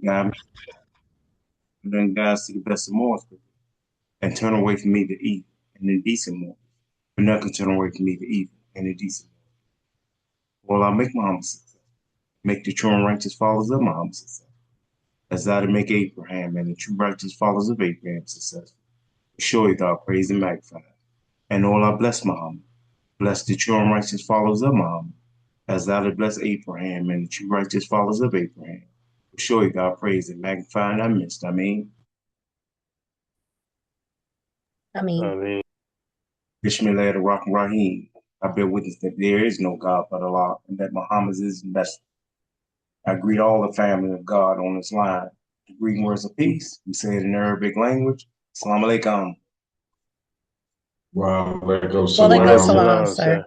guide me, and then guide us to the best of morals, and turn away from me the evil and indecent morals. But none can turn away from me the evil and indecent morals. Well, I'll make Muhammad success. Make the true and righteous followers of Muhammad success. As thou to make Abraham and the true righteous followers of Abraham successful. Surely thou praise and magnify. And all I bless Muhammad. Bless the true and righteous followers of Muhammad. As thou did bless Abraham and the true righteous followers of Abraham. Surely thou praise and magnify in thy midst. I mean, I mean, I mean, Bismillah ar-Rahman Rahim. I bear witness that there is no God but Allah, and that Muhammad is the messenger. I greet all the family of God on this line. The greeting words of peace. We say it in Arabic language. Assalamu alaikum. Wow, let go walaikum walaikum salam. salam, salam, sir. sir.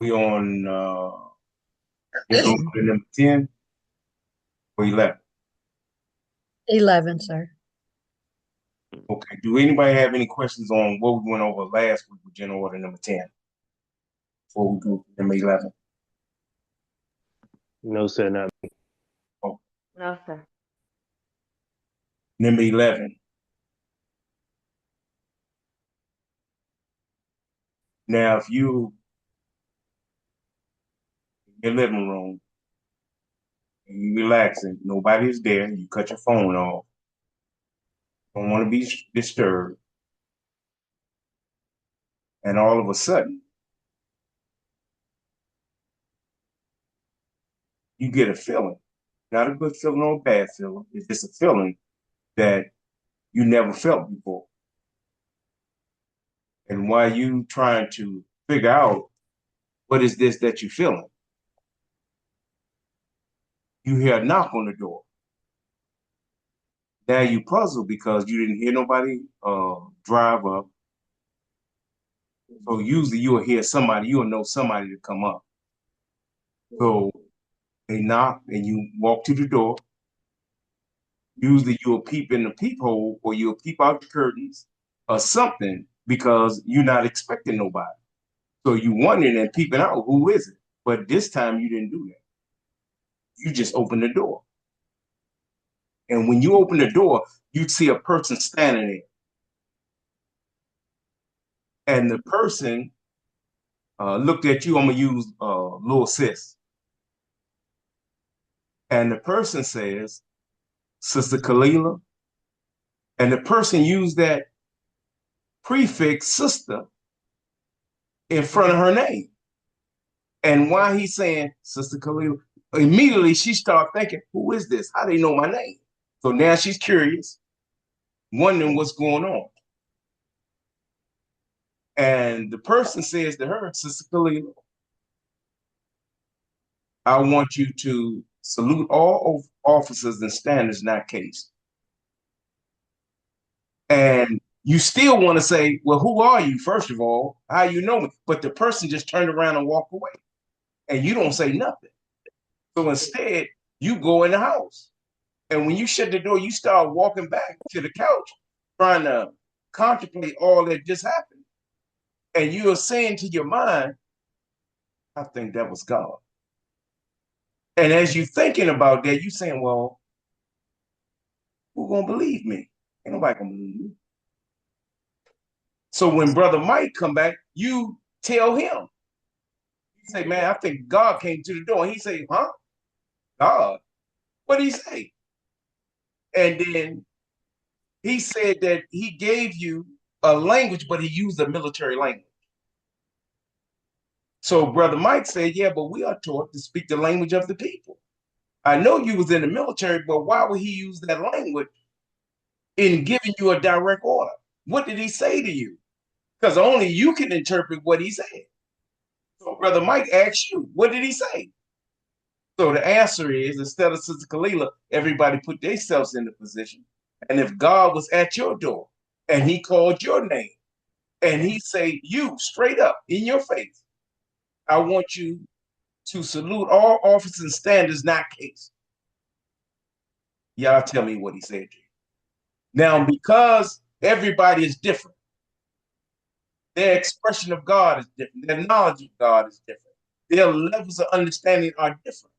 We on episode number 10 or 11. 11, sir. Okay. Do anybody have any questions on what we went over last week with General Order number 10 before we go to number 11? No, sir, not me. Oh, No, sir. number 11. Now, if you in your living room and you relaxing, nobody's there, you cut your phone off, don't want to be disturbed, and all of a sudden you get a feeling, not a good feeling or a bad feeling, it's just a feeling that you never felt before. And while you trying to figure out what is this that you're feeling, you hear a knock on the door. Now you puzzled because you didn't hear nobody drive up. So usually you'll hear somebody, you'll know somebody to come up. So they knock and you walk to the door. Usually you'll peep in the peephole or you'll peep out the curtains or something because you're not expecting nobody. So you wondering and peeping out, who is it? But this time you didn't do that. You just opened the door. And when you open the door, you see a person standing there. And the person looked at you. I'm going to use little sis. And the person says, Sister Kalila. And the person used that prefix sister in front of her name. And while he's saying Sister Kalila, immediately she started thinking, who is this? How do they know my name? So now she's curious, wondering what's going on. And the person says to her, Sister Kalila, I want you to salute all officers and standards in that case. And you still want to say, well, who are you, first of all? How you know me? But the person just turned around and walked away. And you don't say nothing. So instead, you go in the house. And when you shut the door, you start walking back to the couch, trying to contemplate all that just happened. And you're saying to your mind, I think that was God. And as you're thinking about that, you're saying, well, who's going to believe me? Ain't nobody going to believe me. So when Brother Mike come back, you tell him. You say, man, I think God came to the door. And he say, huh? God? What did he say? And then he said that he gave you a language, but he used a military language. So Brother Mike said, yeah, but we are taught to speak the language of the people. I know you was in the military, but why would he use that language in giving you a direct order? What did he say to you? Because only you can interpret what he said. So Brother Mike asked you, what did he say? So the answer is, instead of Sister Kalila, everybody put themselves in the position. And if God was at your door and he called your name and he say, you straight up in your face, I want you to salute all officers and standards, not case. Y'all tell me what he said to you. Now, because everybody is different, their expression of God is different, their knowledge of God is different, their levels of understanding are different.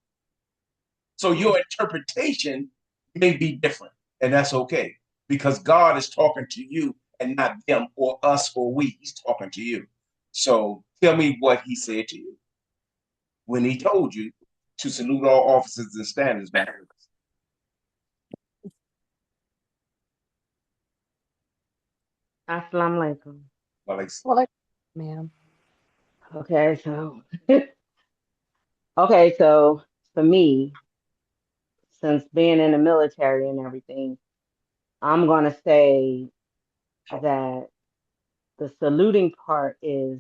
So your interpretation may be different, and that's okay because God is talking to you and not them or us or we. He's talking to you. So tell me what he said to you when he told you to salute all officers and standards, man. Assalamu alaikum. Well, like, Well, like, ma'am. Okay, so okay, so for me, since being in the military and everything, I'm gonna say that the saluting part is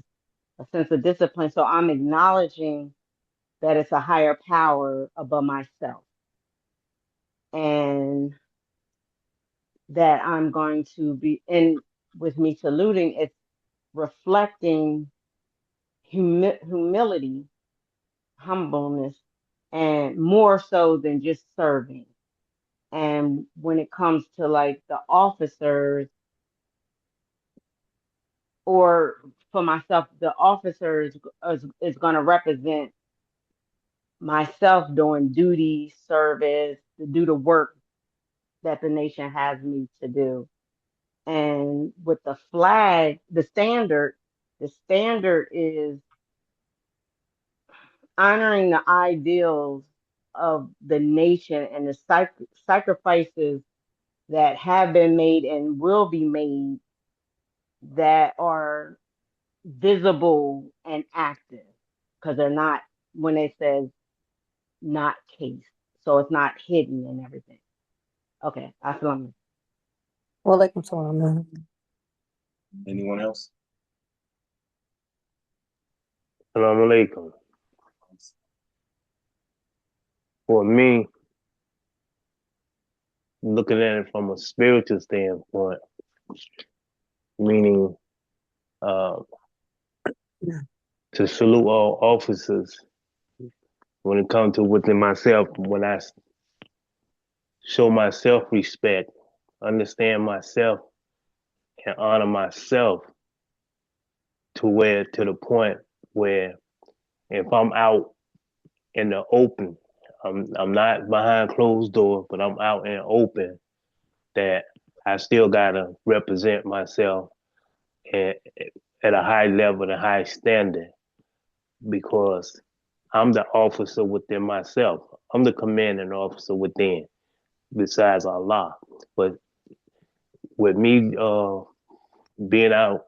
a sense of discipline. So I'm acknowledging that it's a higher power above myself, and that I'm going to be in with me saluting. It's reflecting humility, humbleness, and more so than just serving. And when it comes to like the officers, or for myself, the officers is going to represent myself doing duty, service, to do the work that the nation has me to do. And with the flag, the standard is honoring the ideals of the nation and the sacrifices that have been made and will be made that are visible and active, because they're not, when it says not cased, so it's not hidden and everything. Okay, Aslam. Well, like, ma'am. anyone else? Assalamu alaikum. For me, looking at it from a spiritual standpoint, meaning uh, to salute all officers when it comes to within myself, when I show myself respect, understand myself, and honor myself to the point where if I'm out in the open, I'm not behind closed doors, but I'm out in open, that I still gotta represent myself at, at a high level and a high standard because I'm the officer within myself. I'm the commanding officer within, besides Allah. But with me being out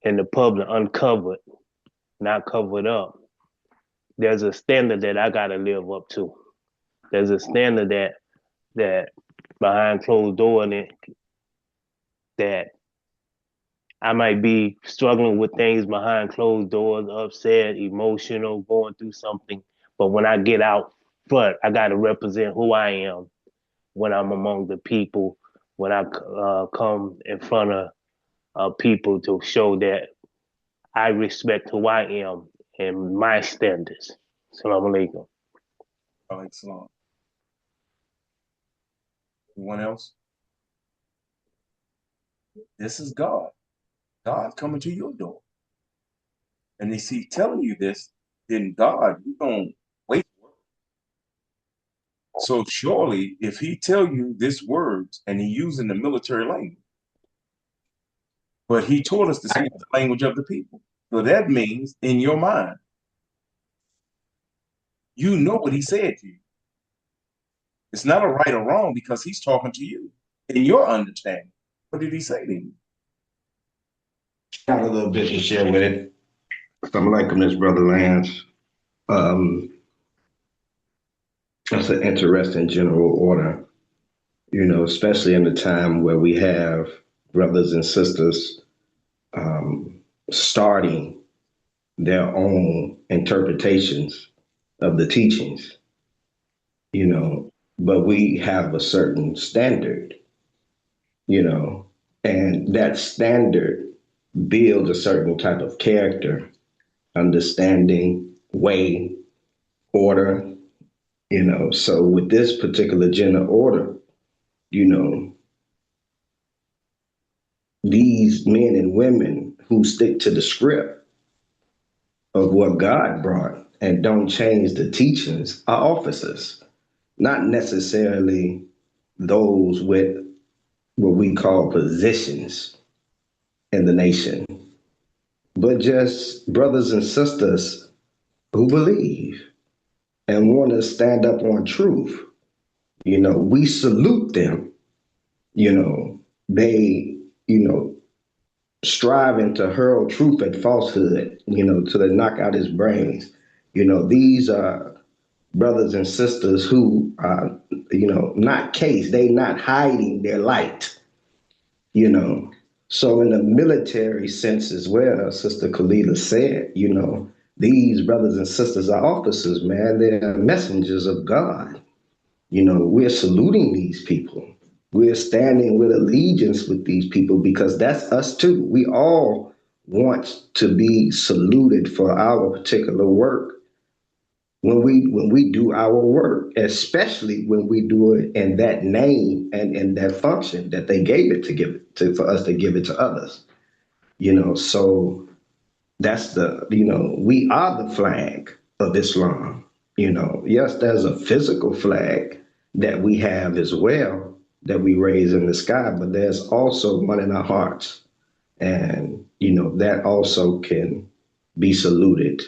in the public, uncovered, not covered up, there's a standard that I gotta live up to. There's a standard that behind closed door that I might be struggling with things behind closed doors, upset, emotional, going through something. But when I get out front, I got to represent who I am when I'm among the people, when I come in front of people to show that I respect who I am and my standards. Assalamu alaikum. Excellent. Anyone else? This is God. God coming to your door. And if He telling you this, then God, you don't wait for it. So surely, if He tell you this words and He using the military language, but He told us to speak the language of the people. So that means in your mind, you know what He said to you. It's not a right or wrong because He's talking to you in your understanding. What did He say to you? Got a little bit to share with it. Something like this, Brother Lance. Um, that's an interesting general order, especially in the time where we have brothers and sisters starting their own interpretations of the teachings, but we have a certain standard, you know, and that standard builds a certain type of character, understanding, way, order, So with this particular general order, you know, these men and women who stick to the script of what God brought and don't change the teachings are officers. not necessarily those with what we call positions in the nation, but just brothers and sisters who believe and want to stand up on truth. We salute them. They, striving to hurl truth at falsehood, to the knock out his brains. These are brothers and sisters who are, not case, they not hiding their light, you know. So in the military sense as well, Sister Kalila said, these brothers and sisters are officers, man. They're messengers of God. We're saluting these people. We're standing with allegiance with these people because that's us too. We all want to be saluted for our particular work when we do our work, especially when we do it in that name and in that function that they gave it to give it to for us to give it to others. So that's we are the flag of Islam. Yes, there's a physical flag that we have as well that we raise in the sky, but there's also one in our hearts. And, that also can be saluted,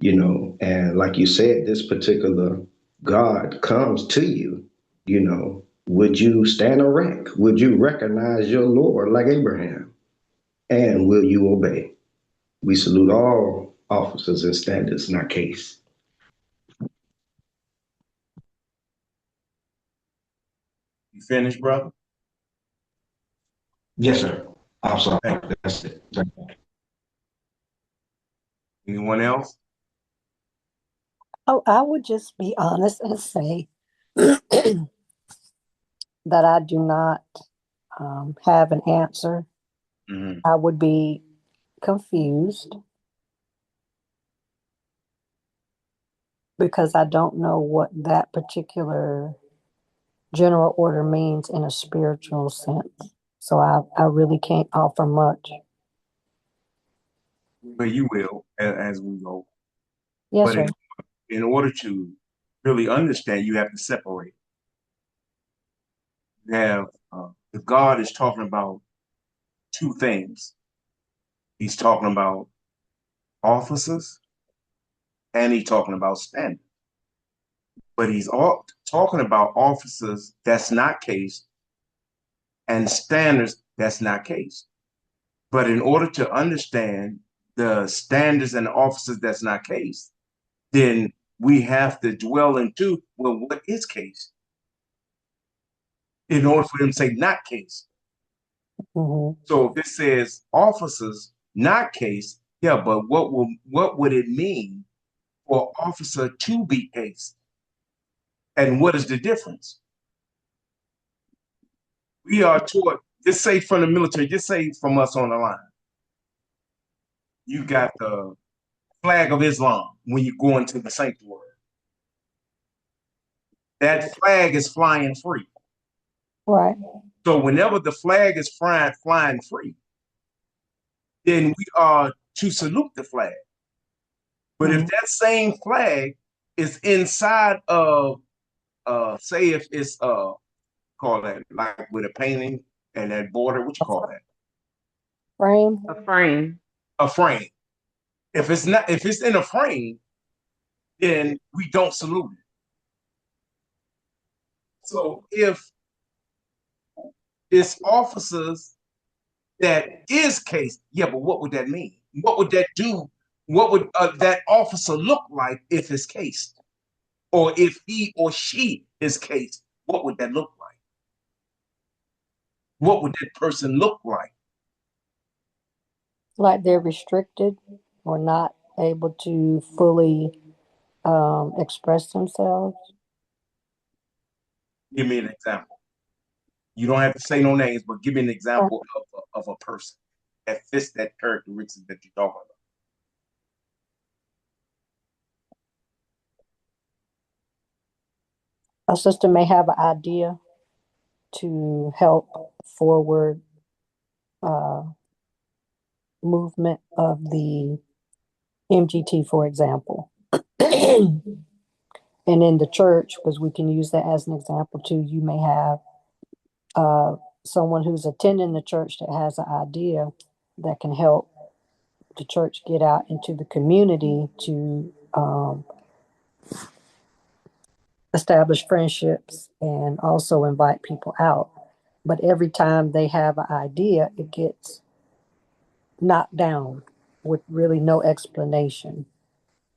and like you said, this particular God comes to you, would you stand erect? Would you recognize your Lord like Abraham? And will you obey? We salute all officers and standards in our case. You finished, brother? Yes, sir. I'm sorry. Thank you. That's it. Anyone else? Oh, I would just be honest and say that I do not have an answer. Mm-hmm. I would be confused because I don't know what that particular general order means in a spiritual sense. So I really can't offer much. But you will as we go. Yes, But sir. in order to really understand, you have to separate. You have if God is talking about two things. He's talking about officers and he's talking about standards. But he's all talking about officers that's not case and standards that's not case. But in order to understand the standards and the officers that's not case, then we have to dwell into, well, what is case? In order for them to say not case. Mm-hmm. So if it says officers not case, yeah, but what would it mean for officer to be case? And what is the difference? We are taught, just say from the military, just say from us on the line. You got the flag of Islam when you go into the sanctuary. That flag is flying free. Right. So whenever the flag is flying free, then we are to salute the flag. But if that same flag is inside of, say, if it's call that like with a painting and that border, what you call that? Frame. A frame. A frame. If it's not, if it's in a frame, then we don't salute it. So if it's officers that is case, yeah, but what would that mean? What would that do? What would that officer look like if it's cased? Or if he or she is cased, what would that look like? What would that person look like? Like they're restricted or not able to fully express themselves. Give me an example. You don't have to say no names, but give me an example of a person that fits that characteristic that you're talking about. A sister may have an idea to help forward uh, movement of the MGT, for example. And in the church, because we can use that as an example too, you may have uh, someone who's attending the church that has an idea that can help the church get out into the community to establish friendships and also invite people out. But every time they have an idea, it gets knocked down with really no explanation.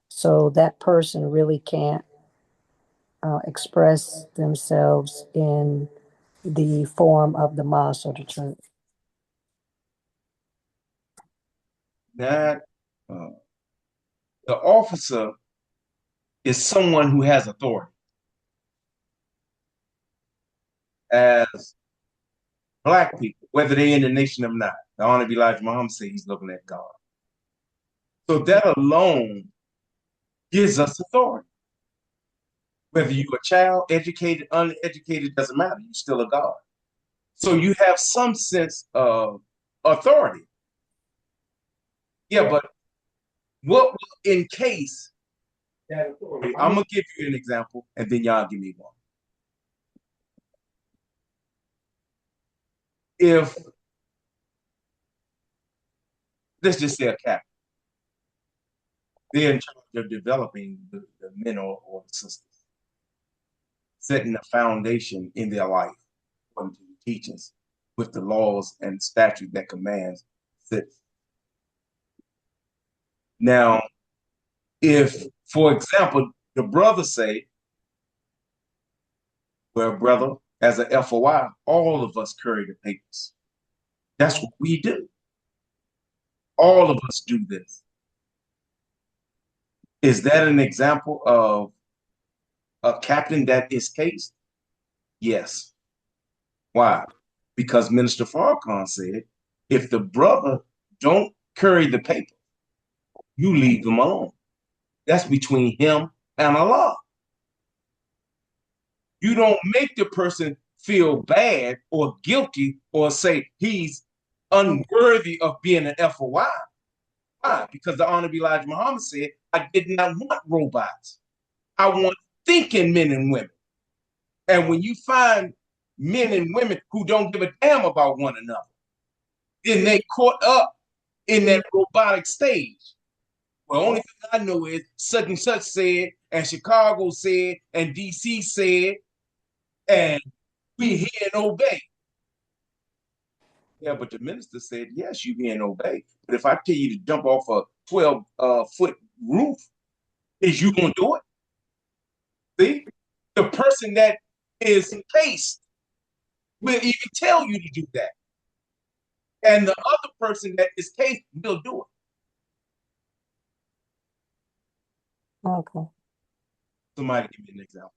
So that person really can't express themselves in the form of the mosque or the church. That the officer is someone who has authority. As black people, whether they're in the nation or not, the Honorable Elijah Muhammad said he's looking at God. So that alone gives us authority. Whether you're a child, educated, uneducated, doesn't matter. You're still a God. So you have some sense of authority. Yeah, but what will encase that authority? I'm gonna give you an example, and then y'all give me one. If let's just say a captain, they're in charge of developing the men or the sisters, setting a foundation in their life according to the teachings with the laws and statute that commands this. Now, if, for example, the brother say, well, brother, as an FOI, all of us carry the papers. That's what we do. All of us do this. Is that an example of a captain that is cased? Yes. Why? Because Minister Farrakhan said, if the brother don't carry the paper, you leave them alone. That's between him and Allah. You don't make the person feel bad or guilty or say he's unworthy of being an FOI. Why? Because the Honorable Elijah Muhammad said, I did not want robots. I want thinking men and women. And when you find men and women who don't give a damn about one another, then they caught up in that robotic stage. Well, only thing I know is such and such said, and Chicago said, and DC said, and we hear and obey. Yeah, but the minister said, yes, you hear and obey. But if I tell you to jump off a 12-foot roof, is you going to do it? See? The person that is cased will even tell you to do that. And the other person that is cased will do it. Okay. Somebody give me an example.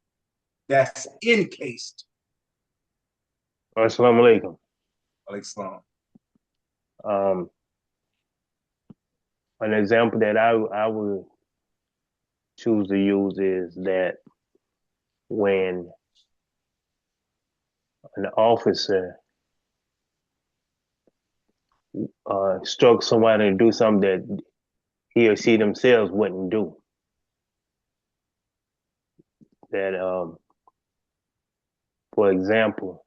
That's encased. Assalamu alaikum. Islam. An example that I would choose to use is that when an officer instructs somebody to do something that he or she themselves wouldn't do. That, for example,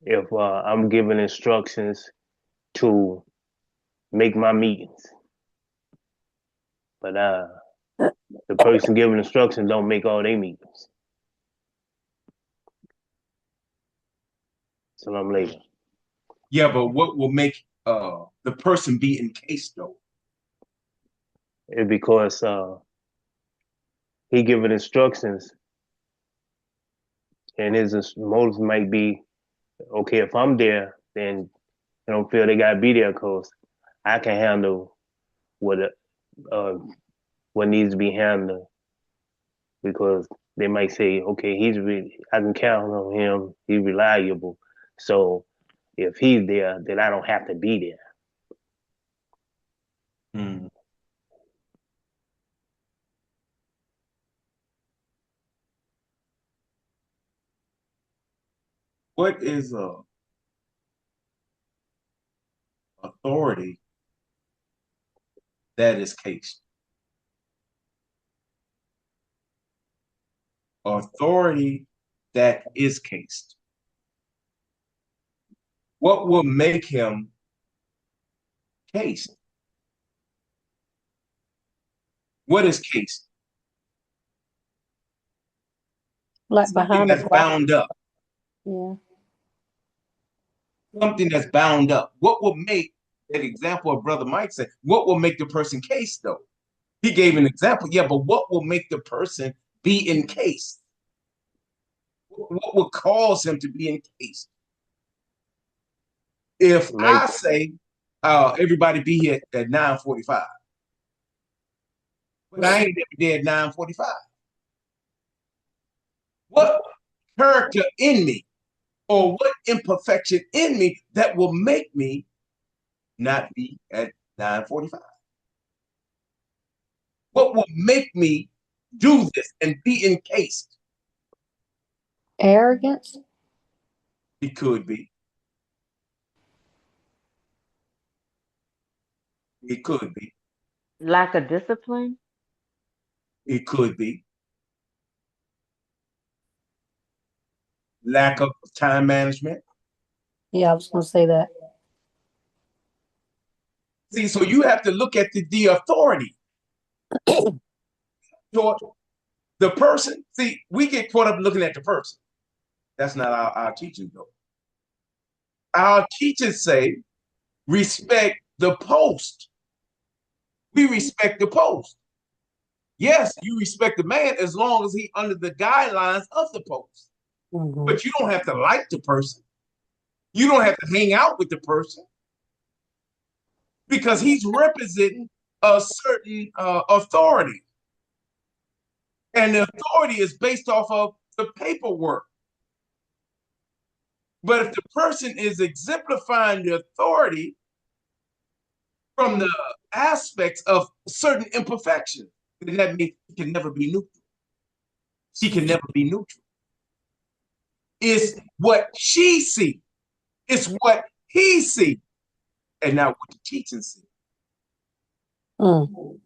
if I'm giving instructions to make my meetings, but the person giving instructions don't make all their meetings. Salam alaikum. Yeah, but what will make the person be encased though? It's because he giving instructions, and his motives might be, okay, if I'm there, then I don't feel they gotta be there because I can handle what uh, what needs to be handled, because they might say, okay, I can count on him, he's reliable. So if he's there, then I don't have to be there. Hmm. What is authority that is cased? Authority that is cased. What will make him cased? What is cased? Like Something behind the that's glass. bound up. Yeah. Something that's bound up. What will make that example of Brother Mike said? What will make the person cased though? He gave an example. Yeah, but what will make the person be encased? What will cause him to be encased? If Make I say, everybody be here at 9:45, but I ain't every day at 9:45. What character in me or what imperfection in me that will make me not be at 9:45? What will make me do this and be encased? Arrogance. It could be. It could be. Lack of discipline. It could be. Lack of time management. Yeah, I was going to say that. See, so you have to look at the authority. So the person, see, we get caught up looking at the person. That's not our teaching, though. Our teachers say, respect the post. We respect the post. Yes, you respect the man as long as he under the guidelines of the post. Mm-hmm. But you don't have to like the person. You don't have to hang out with the person because he's representing a certain authority. And the authority is based off of the paperwork. But if the person is exemplifying the authority from the aspects of certain imperfection, then that means she can never be neutral. She can never be neutral. It's what she sees. It's what he sees, and not what the teaching sees. Mm.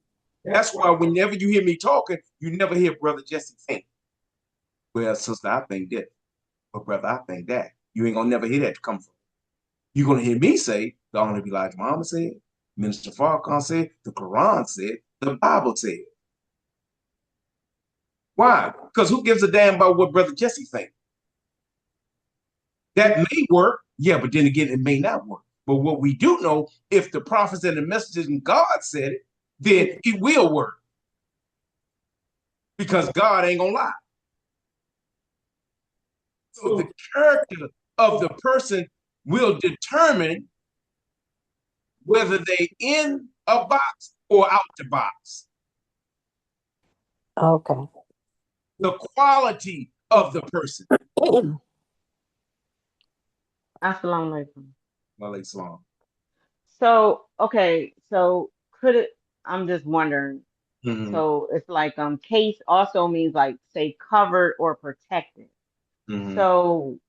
That's why whenever you hear me talking, you never hear Brother Jesse think, well, sister, I think that. But brother, I think that. You ain't gonna never hear that come from. You're gonna hear me say, the Honorable Elijah Muhammad said, Minister Farrakhan said, the Quran said, the Bible said. Why? Because who gives a damn about what Brother Jesse thinks? That may work, yeah, but then again, it may not work. But what we do know, if the prophets and the messages and God said it, then it will work. Because God ain't gonna lie. So the character of the person will determine whether they in a box or out the box. Okay. The quality of the person. Assalamu alaikum. Well, Islam. So, okay, so could it, I'm just wondering, Mm-hmm. so it's like case also means like say covered or protected. Mm-hmm. So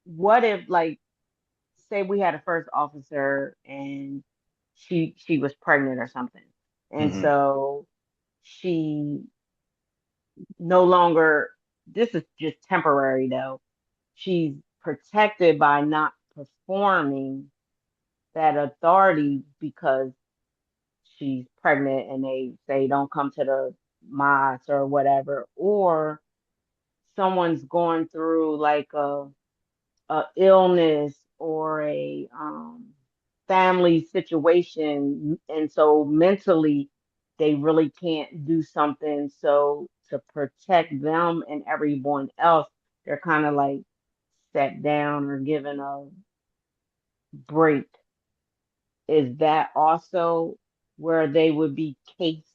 what if like say we had a first officer and she was pregnant or something. And Mm-hmm. so she no longer, this is just temporary though. She's protected by not performing that authority because she's pregnant and they say don't come to the mosque or whatever, or someone's going through like a illness or a family situation, and so mentally they really can't do something. So to protect them and everyone else, they're kind of like set down or given a break. Is that also where they would be cased?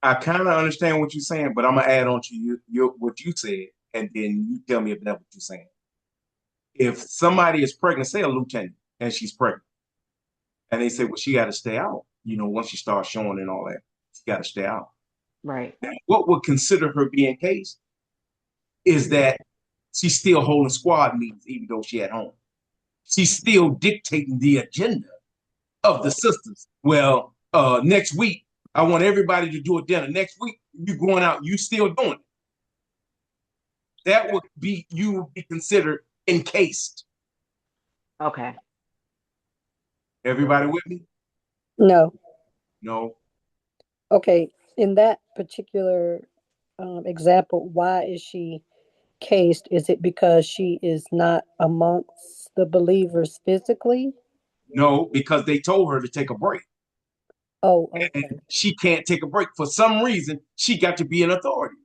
I kind of understand what you're saying, but I'm gonna add on to what you said, and then you tell me if that's what you're saying. If somebody is pregnant, say a lieutenant, and she's pregnant, and they say, well, she got to stay out. Once she starts showing and all that, she got to stay out. Right. Now, what would consider her being cased is that she's still holding squad meetings, even though she at home. She's still dictating the agenda of the sisters. Well, next week, I want everybody to do a dinner. Next week, you going out, you still doing it. that would be, you would be considered encased. Okay. Everybody with me? No. No. Okay. In that particular example, why is she cased? Is it because she is not amongst the believers physically? No, because they told her to take a break. Oh, And okay. she can't take a break. For some reason, she got to be in authority.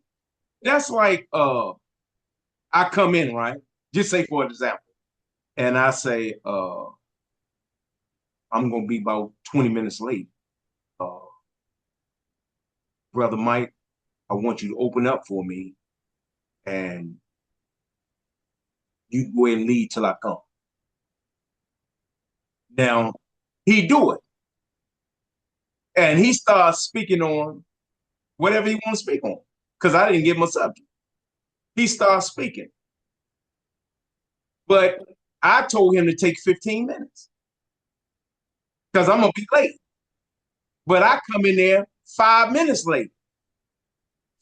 That's like I come in, right? Just say for example, and I say, I'm gonna be about 20 minutes late. Uh, Brother Mike, I want you to open up for me and you go ahead and lead till I come. Now, he do it. And he starts speaking on whatever he want to speak on. Because I didn't give him a subject. He starts speaking. But I told him to take 15 minutes. Because I'm gonna be late. But I come in there 5 minutes late.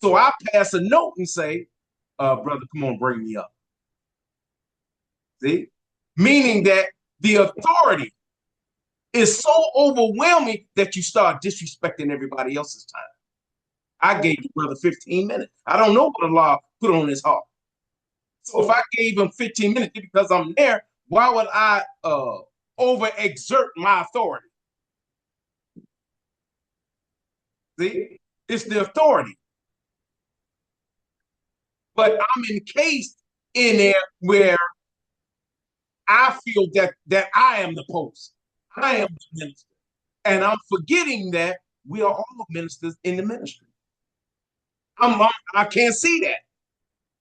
So I pass a note and say, brother, come on, bring me up. See? Meaning that the authority is so overwhelming that you start disrespecting everybody else's time. I gave the brother 15 minutes. I don't know what Allah put on his heart. So if I gave him 15 minutes because I'm there, why would I overexert my authority? See? It's the authority. But I'm encased in there where I feel that I am the post. I am the minister. And I'm forgetting that we are all ministers in the ministry. I can't see that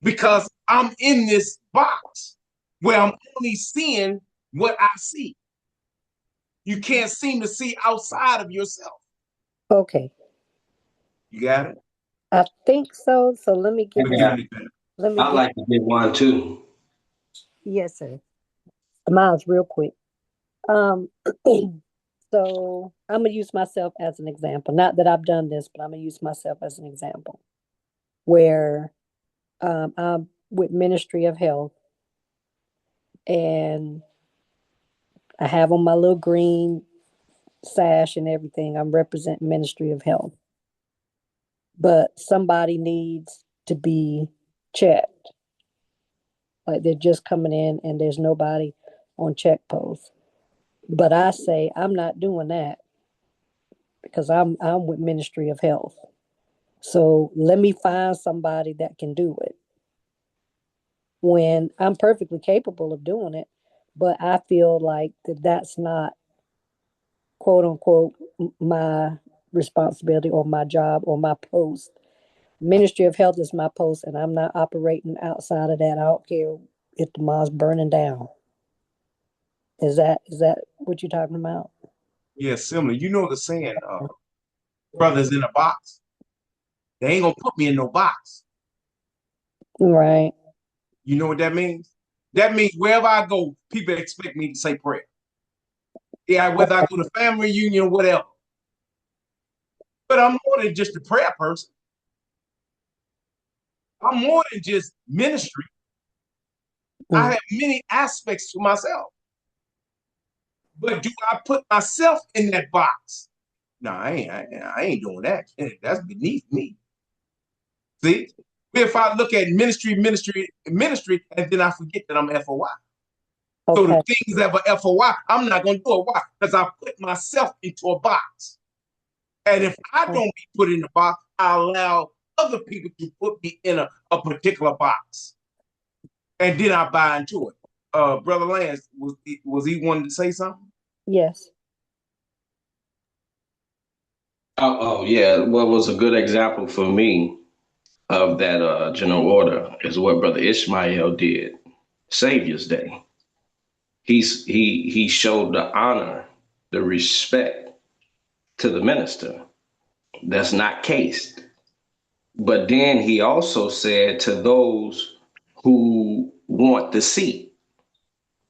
because I'm in this box where I'm only seeing what I see. You can't seem to see outside of yourself. Okay. You got it? I think so. So let me get Yeah. let me I get like to get one too. yes, sir. Mine's real quick. Um so I'm gonna use myself as an example. Not that I've done this, but I'm gonna use myself as an example where I'm with Ministry of Health and I have on my little green sash and everything. I'm representing Ministry of Health. But somebody needs to be checked. Like they're just coming in and there's nobody on check post. But I say I'm not doing that because I'm with Ministry of Health. So let me find somebody that can do it. When I'm perfectly capable of doing it, but I feel like that's not quote unquote my responsibility or my job or my post. Ministry of Health is my post, and I'm not operating outside of that. I don't care if the mall's burning down. Is that what you're talking about? Yeah, similar. You know the saying, brothers in a box. They ain't gonna put me in no box. Right. You know what that means? That means wherever I go, people expect me to say prayer. Yeah, whether I go to family reunion or whatever. But I'm more than just a prayer person. I'm more than just ministry. I Mm. have many aspects to myself. But do I put myself in that box? No, I ain't doing that. That's beneath me. See? If I look at ministry, and then I forget that I'm FOI. So the Okay. things that were FOI, I'm not going to do it. Why? Because I put myself into a box. And if I don't be put in a box, I allow other people to put me in a particular box. And then I buy into it. Brother Lance, was he wanting to say something? Yes. Oh yeah. What was a good example for me of that general order is what Brother Ishmael did. Savior's Day. He showed the honor, the respect to the minister. That's not cased. But then he also said to those who want the seat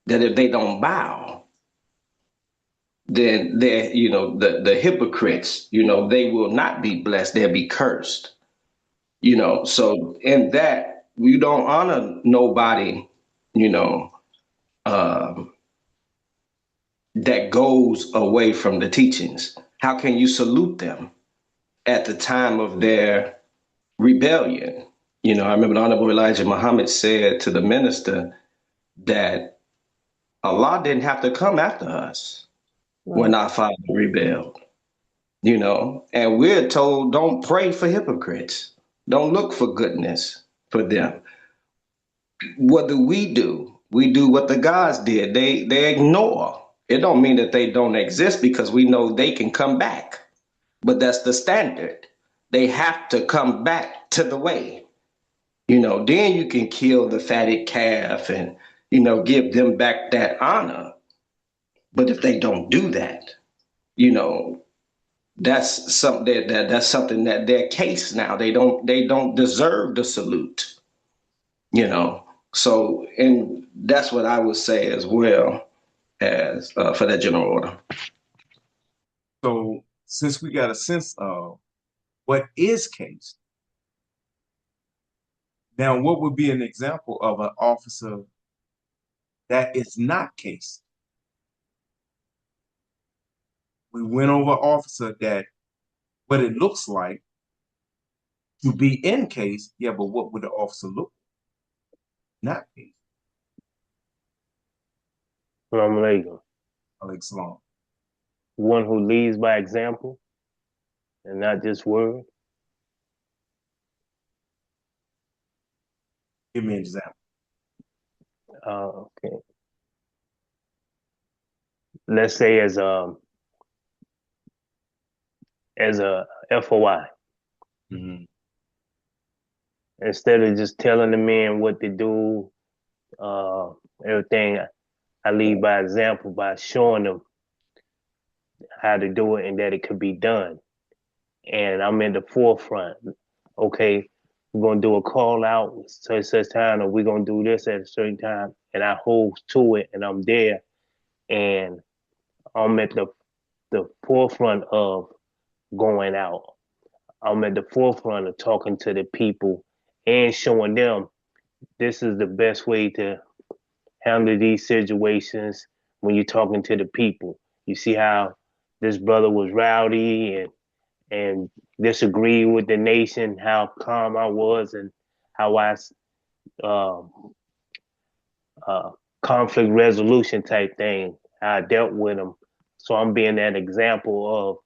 that if they don't bow, then they're, the hypocrites, they will not be blessed, they'll be cursed. So in that, you don't honor nobody, you know, um, that goes away from the teachings. How can you salute them at the time of their rebellion? You know, I remember the Honorable Elijah Muhammad said to the minister that Allah didn't have to come after us when Right. our father rebelled, you know, and we're told don't pray for hypocrites, don't look for goodness for them. What do? We do what the gods did. They ignore. It don't mean that they don't exist because we know they can come back, but that's the standard. They have to come back to the way. You know, then you can kill the fatted calf and, you know, give them back that honor. But if they don't do that, you know, that's something that's something that their case now. They don't deserve the salute, you know. So, and that's what I would say as well as for that general order. So since we got a sense of what is case, now what would be an example of an officer that is not case? We went over officer that what it looks like to be in case, yeah, but what would the officer look not case? Assalamu alaikum. Alex Salon. One who leads by example and not just word. Give me an example. Okay. Let's say as a FOI. Mm-hmm. Instead of just telling the men what to do, everything, I lead by example by showing them how to do it and that it could be done. And I'm in the forefront. Okay, we're gonna do a call out such time, or we're gonna do this at a certain time, and I hold to it, and I'm there, and I'm at the forefront of going out. I'm at the forefront of talking to the people and showing them this is the best way to handle these situations when you're talking to the people. You see how this brother was rowdy and disagreed with the nation, how calm I was, and how I uh, uh, conflict resolution type thing, how I dealt with them. So I'm being that example of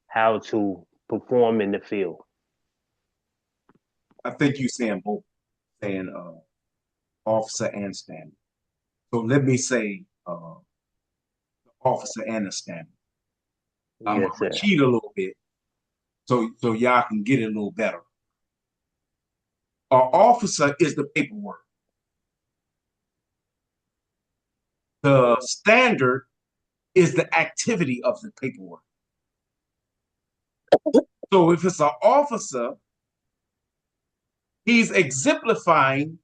how to perform in the field. I think you saying both, saying officer and standard. So let me say officer and a standard. I'm Yes, gonna sir. cheat a little bit so y'all can get it a little better. Our officer is the paperwork. The standard is the activity of the paperwork. So if it's an officer, he's exemplifying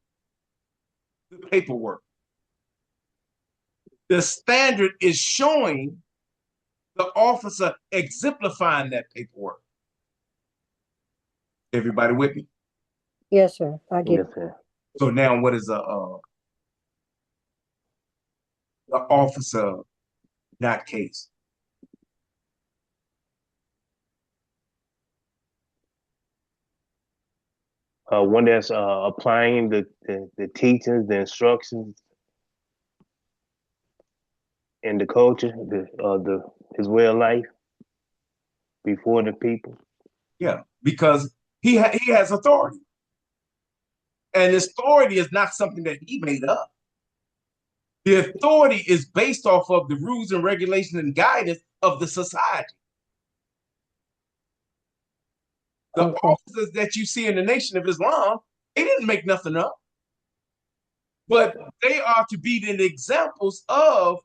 the paperwork. The standard is showing the officer exemplifying that paperwork. Everybody with me? Yes, sir. I get Yes, it. sir. So now what is the officer not case? One that's applying the teachings, the instructions, and the culture, the his way of life before the people. Yeah, because he has authority. And his authority is not something that he made up. The authority is based off of the rules and regulations and guidance of the society. The Okay. officers that you see in the Nation of Islam, they didn't make nothing up, but they are to be the examples of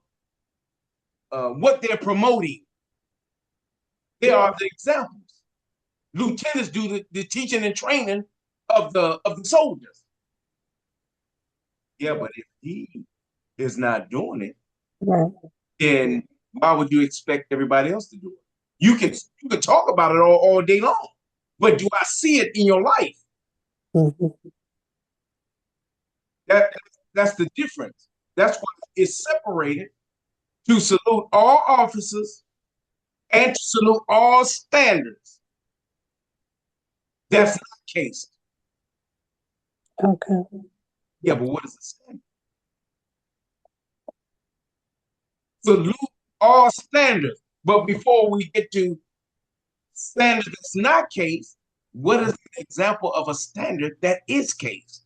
what they're promoting. They are the examples. Lieutenants do the teaching and training of the soldiers. Yeah, but if he is not doing it, Right. then why would you expect everybody else to do it? You can talk about it all day long, but do I see it in your life? Mhm. That that's the difference. That's why it's separated to salute all officers and to salute all standards. That's not the case. Okay. Yeah, but what is a standard? Salute all standards. But before we get to standard that's not case, what is an example of a standard that is case?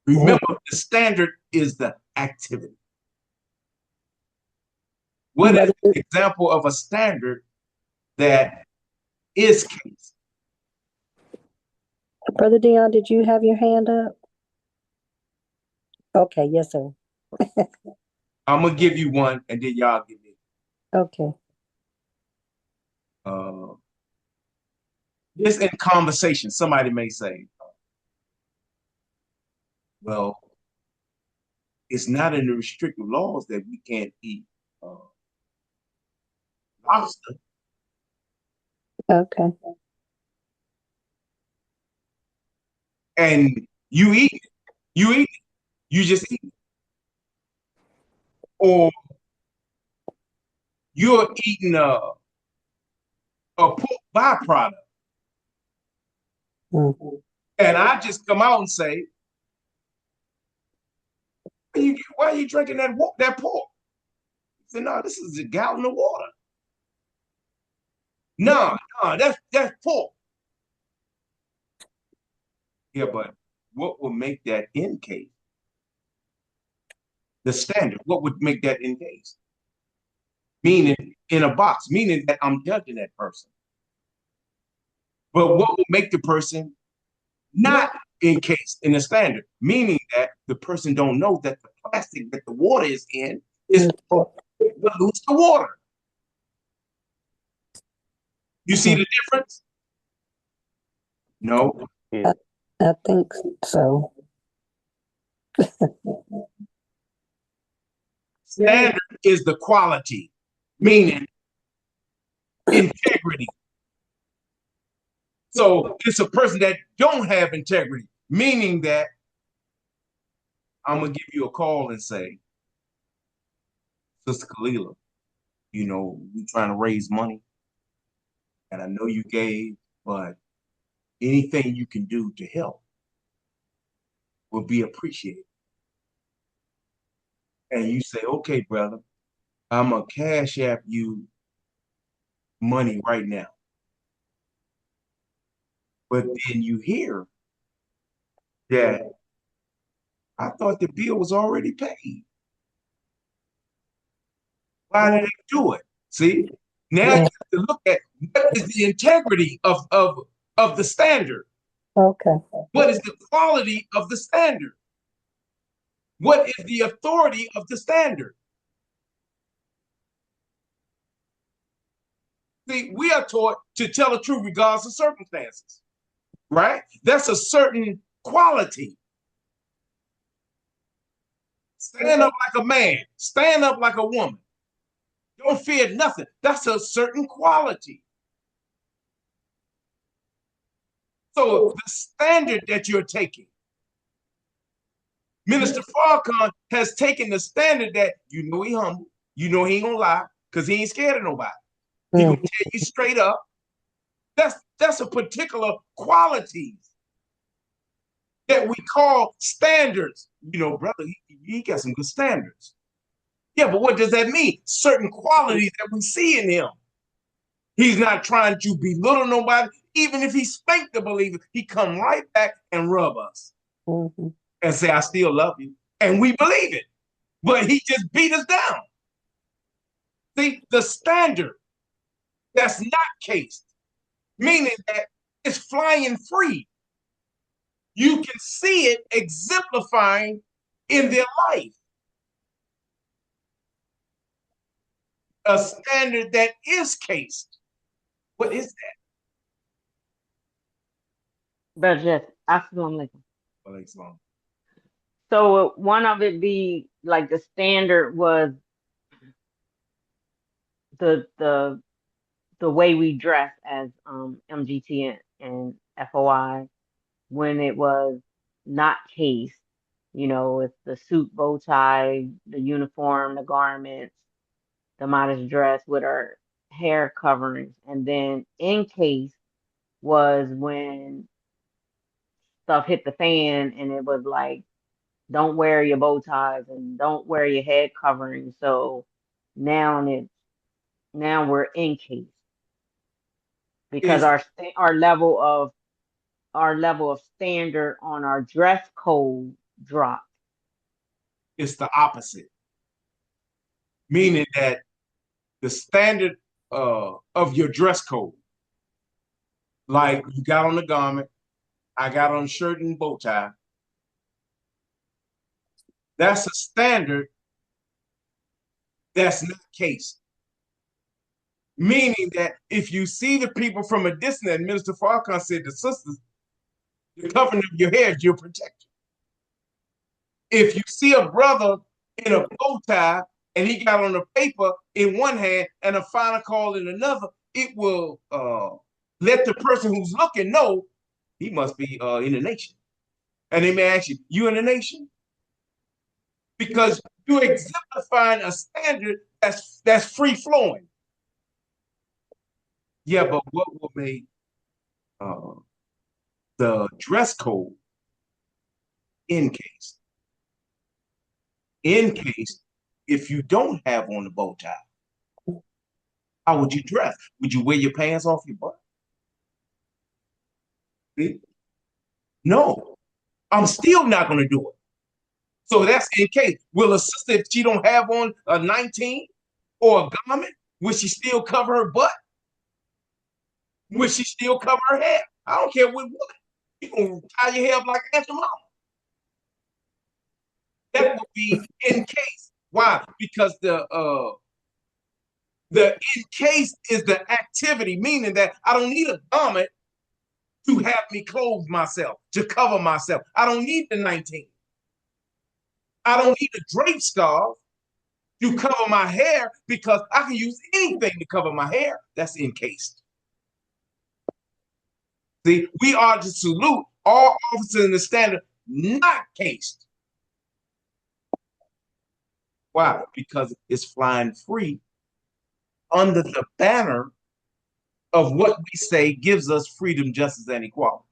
Remember, the standard is the activity. What is an example of a standard that is case? Brother Dion, did you have your hand up? Okay, yes, sir. I'm gonna give you one, and then y'all give me. Okay. Just in conversation, somebody may say, "Well, it's not in the restrictive laws that we can't eat lobster." Okay. And you eat it. You eat it. You just eat it. Or you're eating pork byproduct. Mm-hmm. And I just come out and say, why are you drinking that pork? I said, no, this is a gallon of water. No, that's pork. Yeah, but what will make that in case? The standard. What would make that in case? Meaning in a box, meaning that I'm judging that person. But what will make the person not encased in the standard? Meaning that the person don't know that the plastic that the water is in is pollutes the water. You see the difference? No. Yeah. I think so. Standard is the quality, meaning integrity. So it's a person that don't have integrity, meaning that I'm gonna give you a call and say, Sister Kalila, we trying to raise money, and I know you gave, but anything you can do to help will be appreciated. And you say, okay, brother, I'm gonna cash app you money right now. But then you hear that I thought the bill was already paid. Why did they do it? See, now you have to look at what is the integrity of the standard. Okay. What is the quality of the standard? What is the authority of the standard? See, we are taught to tell the truth regardless of circumstances, right? That's a certain quality. Stand up like a man, stand up like a woman. Don't fear nothing. That's a certain quality. So the standard that you're taking, Minister Farrakhan has taken the standard that he humble, he ain't gonna lie, because he ain't scared of nobody. He gonna tell you straight up. That's a particular quality that we call standards. Brother, he got some good standards. Yeah, but what does that mean? Certain qualities that we see in him. He's not trying to belittle nobody. Even if he spanked the believer, he come right back and rub us and say, I still love you. And we believe it. But he just beat us down. See, the standard that's not cased, meaning that it's flying free. You can see it exemplifying in their life. A standard that is cased. What is that? But just assalamu Well, so one of it be like the standard was the the way we dress as MGT and FOI when it was not caste, with the suit, bow tie, the uniform, the garments, the modest dress with our hair coverings. And then in case was when stuff hit the fan and it was like, don't wear your bow ties and don't wear your head covering. So now now we're in case because Is our level of standard on our dress code dropped. it's the opposite, meaning that the standard of your dress code, like you got on the garment, I got on shirt and bow tie. That's a standard that's not case. Meaning that if you see the people from a distance, and Minister Farrakhan said the sisters, the covering of your hair is your protection. If you see a brother in a bow tie and he got on the paper in one hand and a final call in another, it will let the person who's looking know he must be in the nation. And they may ask you, you in the nation? Because you're exemplifying a standard that's free flowing. Yeah, but what will make uh, the dress code in case? In case, if you don't have on the bow tie, how would you dress? Would you wear your pants off your butt? See? No, I'm still not going to do it. So that's in case. Will a sister, if she don't have on a 19 or a garment, will she still cover her butt? Will she still cover her hair? I don't care what. You gonna tie your hair up like Aunt Mama. That would be in case. Why? Because the in case is the activity, meaning that I don't need a garment to have me clothe myself, to cover myself. I don't need the 19. I don't need a drape scarf to cover my hair because I can use anything to cover my hair. That's encased. See, we are to salute all officers in the standard, not cased. Why? Because it's flying free under the banner of what we say gives us freedom, justice, and equality.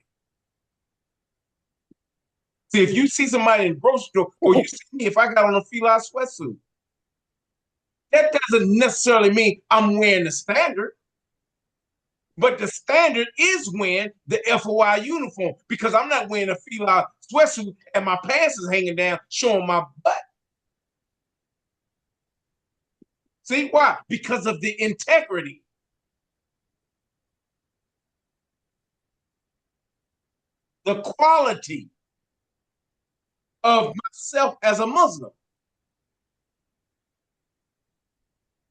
See, if you see somebody in the grocery store, or you see me, if I got on a feline sweatsuit, that doesn't necessarily mean I'm wearing the standard. But the standard is wearing the FOI uniform because I'm not wearing a feline sweatsuit and my pants is hanging down, showing my butt. See why? Because of the integrity. The quality of myself as a Muslim.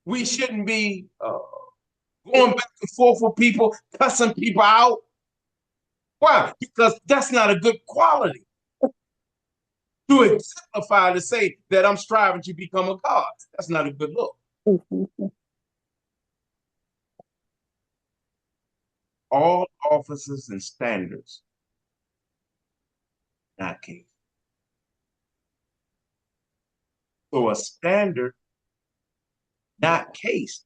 We shouldn't be going back and forth with people, cussing people out. Why? Because that's not a good quality. To exemplify to say that I'm striving to become a God. That's not a good look. All offices and standards, not case. So a standard, not case.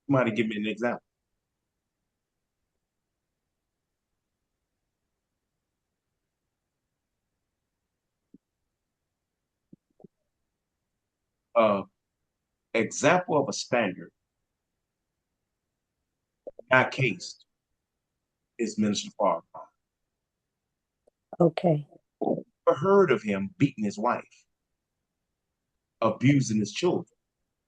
Somebody give me an example. Example of a standard, not case, is Minister Farrakhan. Okay. Never heard of him beating his wife, abusing his children.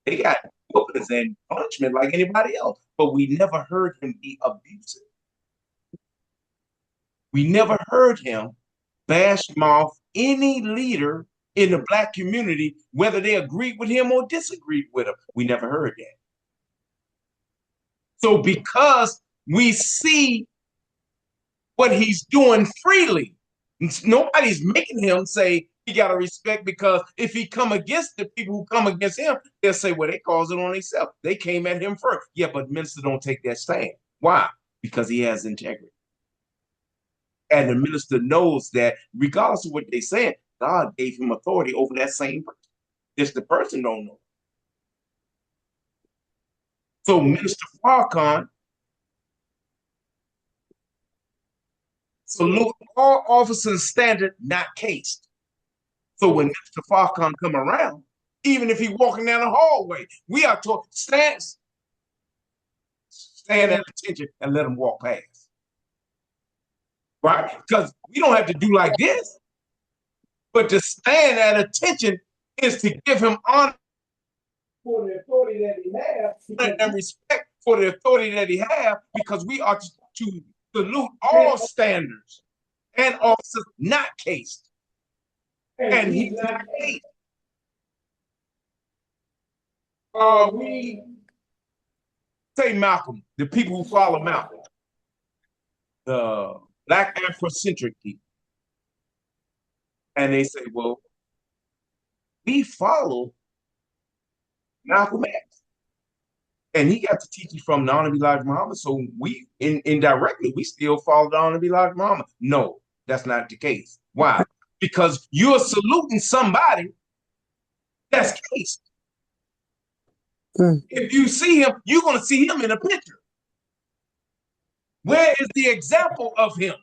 They got whoopings and punishment like anybody else, but we never heard him be abusive. We never heard him bash mouth any leader in the Black community, whether they agreed with him or disagreed with him. We never heard that. So because we see what he's doing freely, nobody's making him say, He got to respect, because if he come against the people who come against him, they'll say, well, they caused it on themselves. They came at him first. Yeah, but minister don't take that stand. Why? Because he has integrity. And the minister knows that regardless of what they saying, God gave him authority over that same person. Just the person don't know. So Minister Farrakhan salute all officers standard, not cased. So when Mr. Farrakhan come around, even if he walking down the hallway, we are taught stand at attention and let him walk past. Right? Because we don't have to do like this, but to stand at attention is to give him honor for the authority that he has, and respect for the authority that he has, because we are to salute all standards and officers not cased. And he's not cased. We say Malcolm, the people who follow Malcolm, the Black Afrocentric people, and they say, well, we follow Malcolm X. And he got to teach it from the Honorable Elijah Muhammad. So we, indirectly, we still follow the Honorable Elijah Muhammad. No, that's not the case. Why? Because you're saluting somebody that's cased. If you see him, you're going to see him in a picture. Where is the example of him?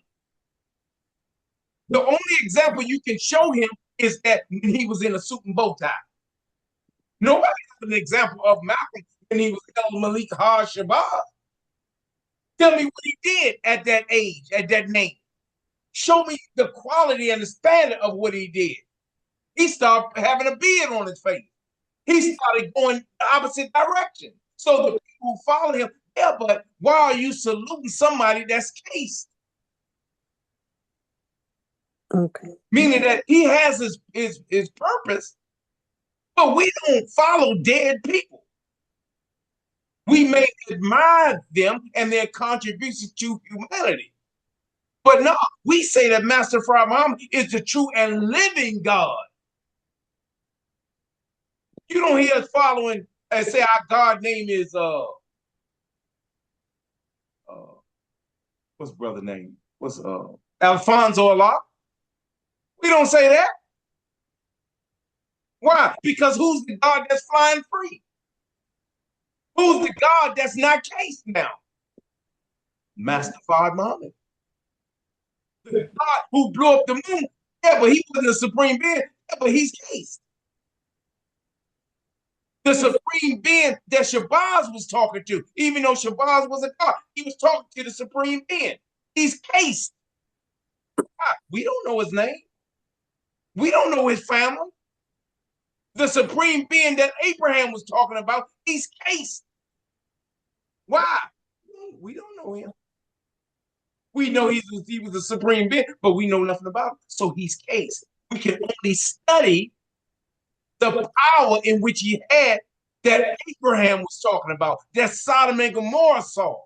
The only example you can show him is that when he was in a suit and bow tie. Nobody has an example of Malcolm when he was El Malik Haj Shabazz. Tell me what he did at that age, at that name. Show me the quality and the standard of what he did. He started having a beard on his face. He started going the opposite direction. So the people who follow him, yeah, but why are you saluting somebody that's cased? Okay. Meaning that he has his purpose, but we don't follow dead people. We may admire them and their contributions to humanity. But no, we say that Master Fard Muhammad is the true and living God. You don't hear us following and say our God name is what's brother name? What's Alfonso Allah? We don't say that. Why? Because who's the God that's flying free? Who's the God that's not cased now? Master Fard Muhammad. The God who blew up the moon. Yeah, but he wasn't a supreme being. Yeah, but he's cased. The supreme being that Shabazz was talking to, even though Shabazz was a God, he was talking to the supreme being. He's cased. We don't know his name. We don't know his family. The supreme being that Abraham was talking about, he's cased. Why? We don't know him. We know he was a supreme being, but we know nothing about him. So he's cased. We can only study the power in which he had that Abraham was talking about, that Sodom and Gomorrah saw.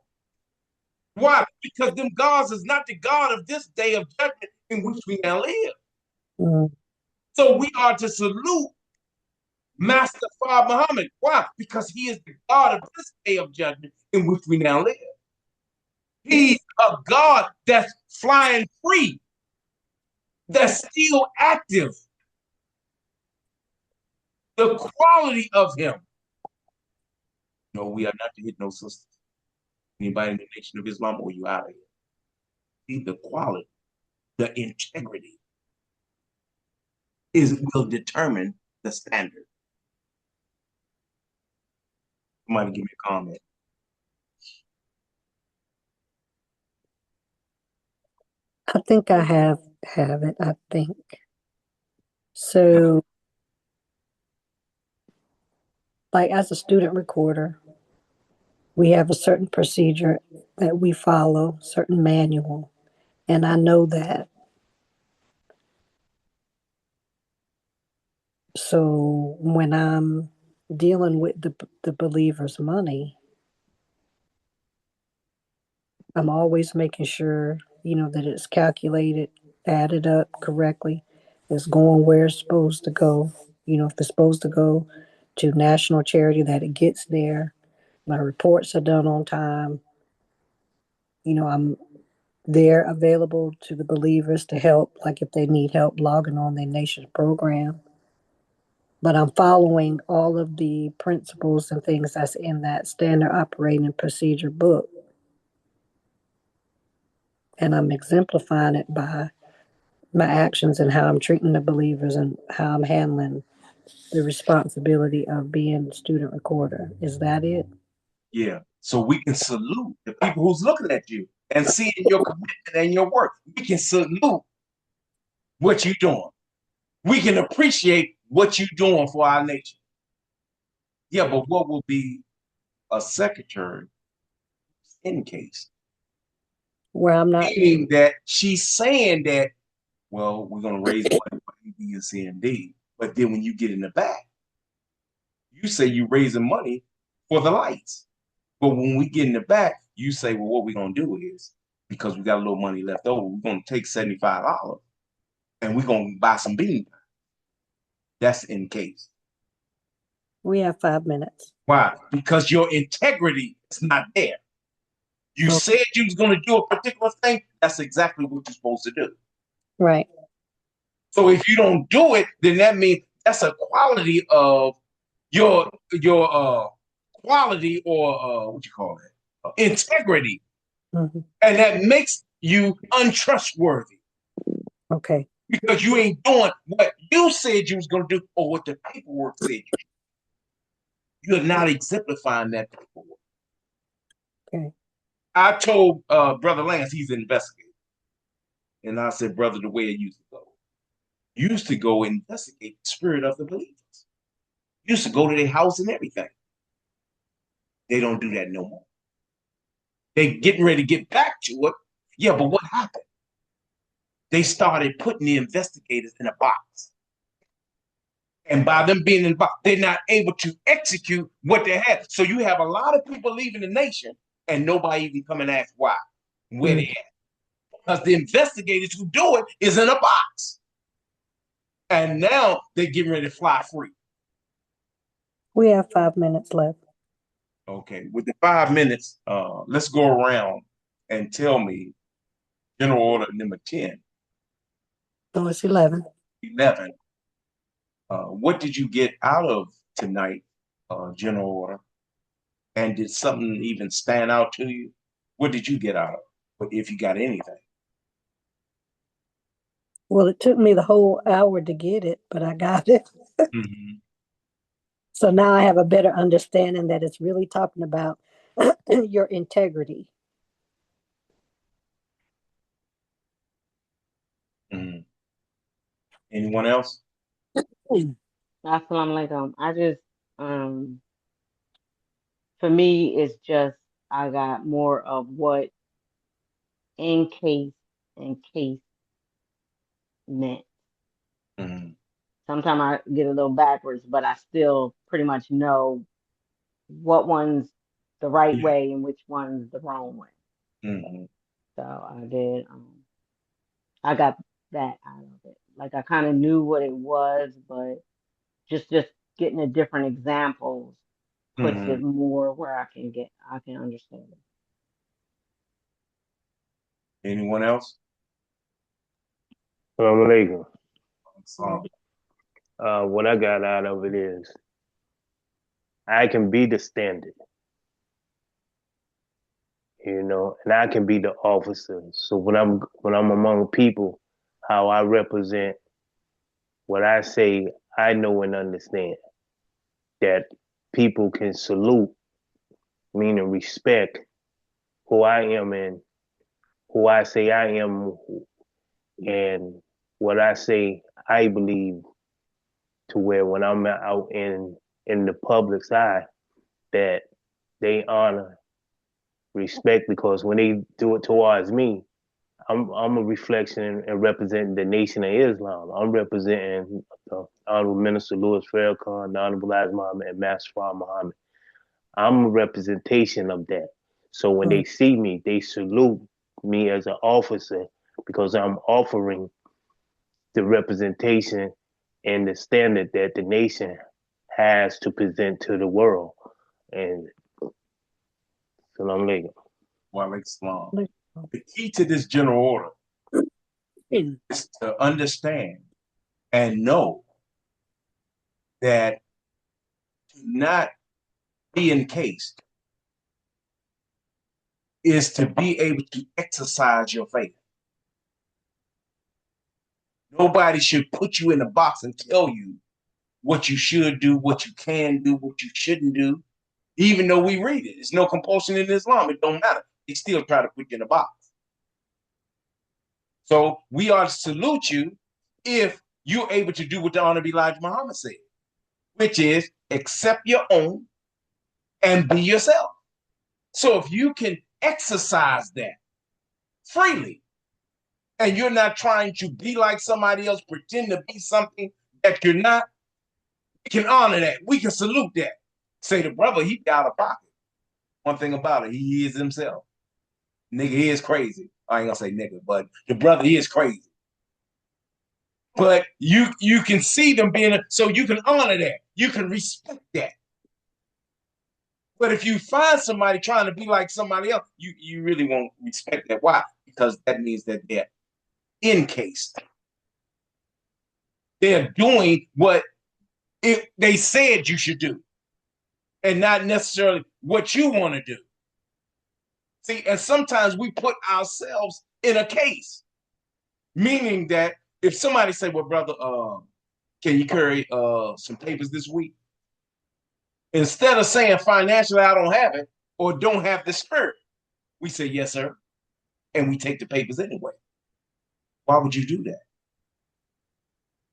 Why? Because them gods is not the God of this day of judgment in which we now live. So we are to salute Master Fard Muhammad. Why? Because he is the God of this day of judgment in which we now live. He's a God that's flying free, that's still active. The quality of him. No, we are not to hit no sisters. Anybody in the Nation of Islam, or you out of here. See, the quality, the integrity will determine the standard. Somebody give me a comment. I think I have it, I think. So, like as a student recorder, we have a certain procedure that we follow, certain manual. And I know that. So when I'm dealing with the believer's money, I'm always making sure, that it's calculated, added up correctly. It's going where it's supposed to go. You know, if it's supposed to go to national charity, that it gets there. My reports are done on time. You know, I'm there available to the believers to help, like if they need help logging on their nation's program. But I'm following all of the principles and things that's in that standard operating procedure book. And I'm exemplifying it by my actions and how I'm treating the believers and how I'm handling the responsibility of being the student recorder. Is that it? Yeah. So we can salute the people who's looking at you and seeing your commitment and your work. We can salute what you're doing. We can appreciate what you're doing for our nation. Yeah, but what will be a secretary in case? Where I'm not. Meaning that she's saying that, well, we're going to raise money for A, B, and C, and D. But then when you get in the back, you say you're raising money for the lights. But when we get in the back, you say, well, what we're going to do is, because we got a little money left over, we're going to take $75 and we're going to buy some beans. That's in case. We have 5 minutes. Why? Because your integrity is not there. You Oh, said you was going to do a particular thing. That's exactly what you're supposed to do. right. So if you don't do it, then that means that's a quality of your quality or what you call it, integrity, Hmm. and that makes you untrustworthy Okay. because you ain't doing what you said you was going to do or what the paperwork said. You're not exemplifying that paperwork. Okay. I told Brother Lance he's an investigator, and I said, brother, the way it used to go investigate the spirit of the believers. Used to go to their house and everything. They don't do that no more. They getting ready to get back to it. Yeah, but what happened? They started putting the investigators in a box. And by them being in the box, they're not able to execute what they had. So you have a lot of people leaving the nation and nobody even come and ask why, where they Mm. at. Because the investigators who do it is in a box. And now they're getting ready to fly free. We have 5 minutes left. Okay, with the 5 minutes, let's go around and tell me General Order number 10, Oh, it's 11. 11. What did you get out of tonight, General Order? And did something even stand out to you? What did you get out of it? But if you got anything. Well, it took me the whole hour to get it, but I got it. Mm-hmm. So now I have a better understanding that it's really talking about your integrity. Mm-hmm. Anyone else? Assalamu alaikum. I just, um, for me, it's just I got more of what in case and case meant. Mm-hmm. Sometimes I get a little backwards, but I still pretty much know what one's the right Yeah. way and which one's the wrong way. Mm-hmm. So I did. I got that out of it. Like I kind of knew what it was, but just getting a different examples puts Mm-hmm. it more where I can understand it. Anyone else? Assalamu alaikum. Um, What I got out of it is I can be the standard, and I can be the officer. So when I'm among people, how I represent what I say, I know and understand that people can salute, meaning respect who I am and who I say I am, and what I say I believe, to where when I'm out in the public's eye, that they honor, respect, because when they do it towards me, I'm a reflection and representing the Nation of Islam. I'm representing the Honorable Minister Louis Farrakhan, the Honorable Elijah Muhammad, and Master Fard Muhammad. I'm a representation of that. So when Mm. they see me, they salute me as an officer because I'm offering the representation and the standard that the nation has to present to the world. And Salam alaikum. Well, Islam. The key to this general order is to understand and know that to not be encased is to be able to exercise your faith. Nobody should put you in a box and tell you what you should do, what you can do, what you shouldn't do. Even though we read it, there's no compulsion in Islam. It don't matter. They still try to put you in a box. So we are to salute you if you're able to do what the Honorable Elijah Muhammad said, which is accept your own and be yourself. So if you can exercise that freely, and you're not trying to be like somebody else, pretend to be something that you're not, we can honor that. We can salute that. Say the brother, he out of pocket. One thing about it, he is himself. Nigga, he is crazy. I ain't gonna say nigga, but the brother, he is crazy. But you can see them being, so you can honor that. You can respect that. But if you find somebody trying to be like somebody else, you really won't respect that. Why? Because that means that they're encased. They're doing what they said you should do, and not necessarily what you want to do. See, and sometimes we put ourselves in a case, meaning that if somebody say, well, brother, can you carry some papers this week? Instead of saying financially, I don't have it or don't have the spirit, we say, yes, sir. And we take the papers anyway. Why would you do that?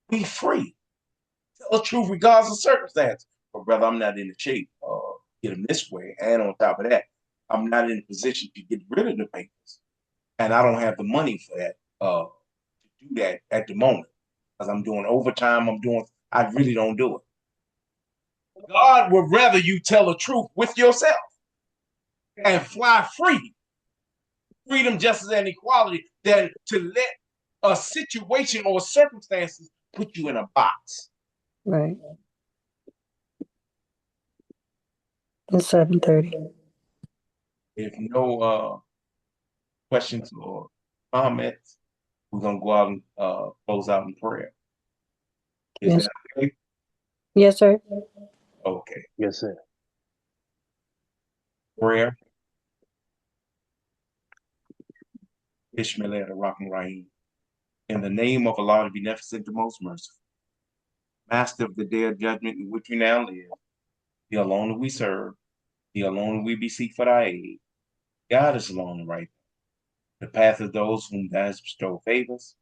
Be free. Tell the truth regardless of circumstance. But brother, I'm not in the shape. Get them this way. And on top of that, I'm not in a position to get rid of the papers. And I don't have the money for that, to do that at the moment. Because I'm doing overtime, I really don't do it. God would rather you tell the truth with yourself and fly free, freedom, justice, and equality, than to let a situation or circumstances put you in a box. Right. It's 7:30. If no questions or comments, we're gonna go out and close out in prayer. Is Yes. that okay? Yes, sir. Okay. Yes, sir. Prayer. Ishmael Rahman Rahim. In the name of Allah, the Beneficent, the Most Merciful, Master of the Day of Judgment in which we now live, the alone we serve, the alone we beseech for thy aid. God is alone the right. The path of those whom thou hast bestowed favors,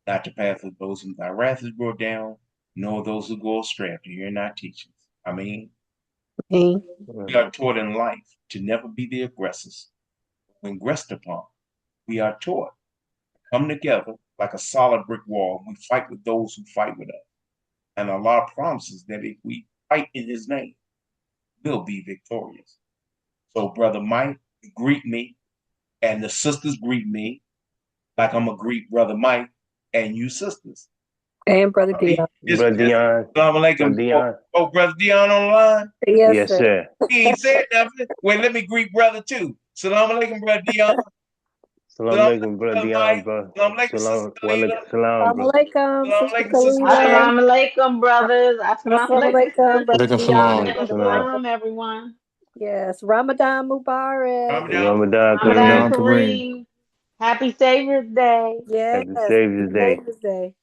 not the path of those whom thy wrath has brought down, nor those who go astray after hearing thy teachings. I mean, we are taught in life to never be the aggressors. When aggressed upon, we are taught to come together like a solid brick wall. We fight with those who fight with us. And Allah promises that if we fight in his name, we'll be victorious. So Brother Mike, greet me, and the sisters greet me like I'm going to greet Brother Mike and you sisters. And Brother Dion. Brother Dion. Brother Dion. Oh, Brother Dion on the line? Yes, sir. He ain't said nothing. Wait, let me greet Brother too. Salam alaikum, Brother Dion. Salam alaikum, Brother Dion, bro. Salam alaikum, Sister Khalila. Assalamu bro. alaikum, Salam Sister alaikum, Sister Khalila. Assalamu alaikum, brothers. Assalamu Assalamu alaikum, alaikum. Brother Alaikum Dion. salam. Brother Salam, Michael. everyone. Yes, Ramadan Mubarak. Ramadan Ramadan Ramadan Kareem. Kareem. Kareem. Happy Savior's Day. Yes, Happy Savior's Day. Savior's Day.